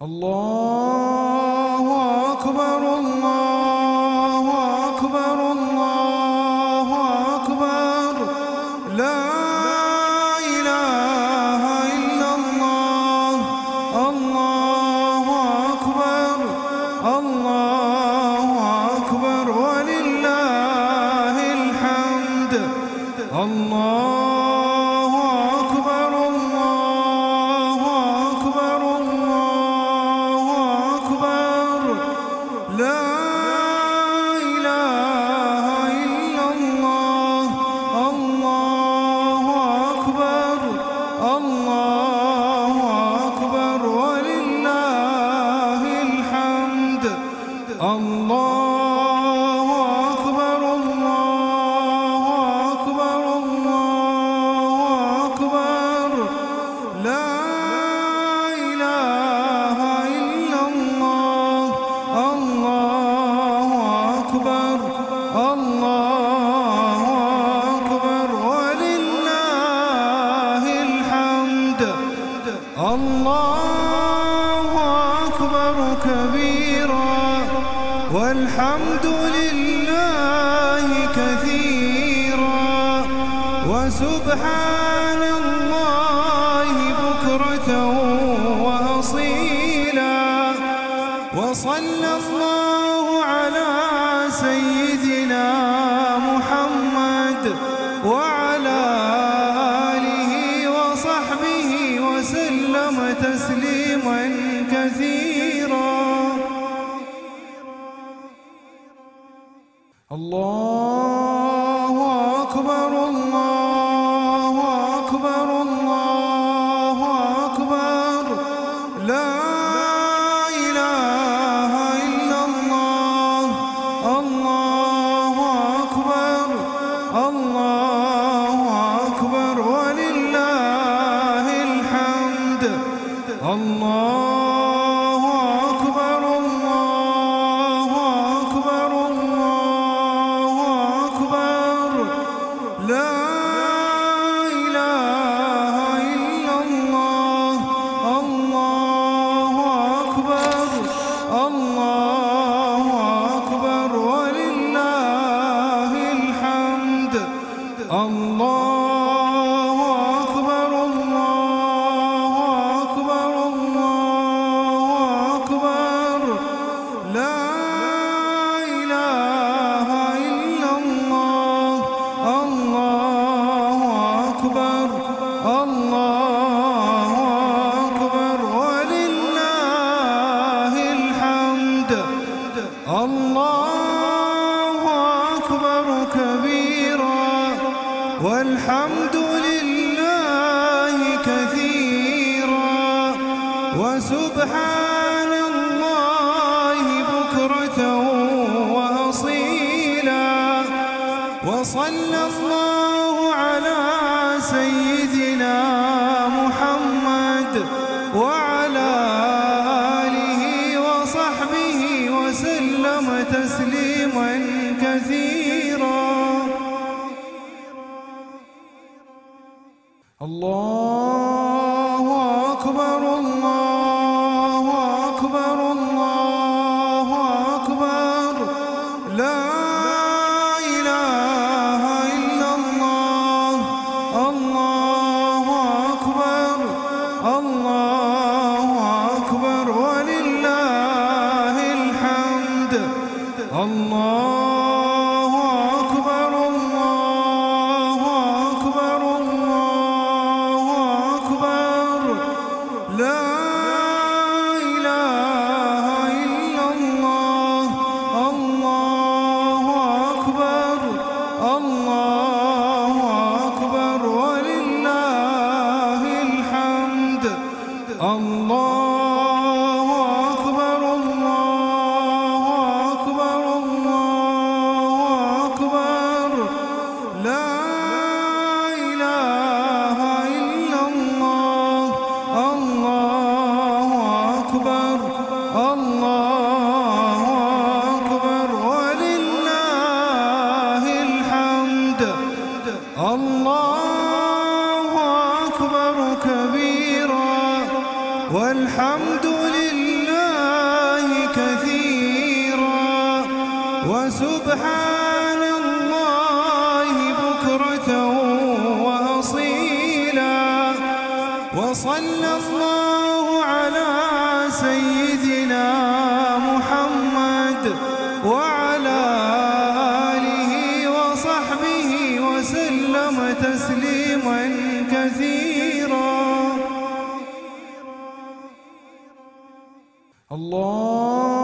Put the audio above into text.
الله أكبر الله أكبر الله أكبر لا إله إلا الله الله أكبر الله أكبر ولله الحمد الله أكبر الله أكبر الله أكبر لا إله إلا الله الله أكبر الله أكبر ولله الحمد الله أكبر الله أكبر الله أكبر لا إله إلا الله الله أكبر الله أكبر ولله الحمد الله أكبر كبيرا والحمد لله كثيرا وسبحان الله بكرة وأصيلا وصلى الله على سيدنا محمد وعلى آله وصحبه وسلم تسليما كثيرا الله أكبر الله أكبر الله أكبر لا إله إلا الله الله أكبر الله أكبر ولله الحمد الله أكبر الله أكبر الله أكبر لا إله إلا الله الله أكبر الله أكبر ولله الحمد الله أكبر الله أكبر الله أكبر لا إله إلا الله الله أكبر الله أكبر ولله الحمد الله أكبر كبيرا والحمد لله كثيرا وسبحان الله بكرة وأصيلا وصلى الله على سيدنا محمد وعلى آله وصحبه وسلم تسليما كثيرا الله أكبر الله أكبر الله أكبر لا إله إلا الله الله أكبر الله أكبر ولله الحمد الله أكبر الله أكبر الله أكبر لا إله إلا الله الله أكبر الله أكبر ولله الحمد الله أكبر الله أكبر الله أكبر لا إله إلا الله الله أكبر الله أكبر ولله الحمد الله أكبر كبيرا والحمد لله سبحان الله بكرة وأصيلا وصلى الله على سيدنا محمد وعلى آله وصحبه وسلم تسليما كثيرا. الله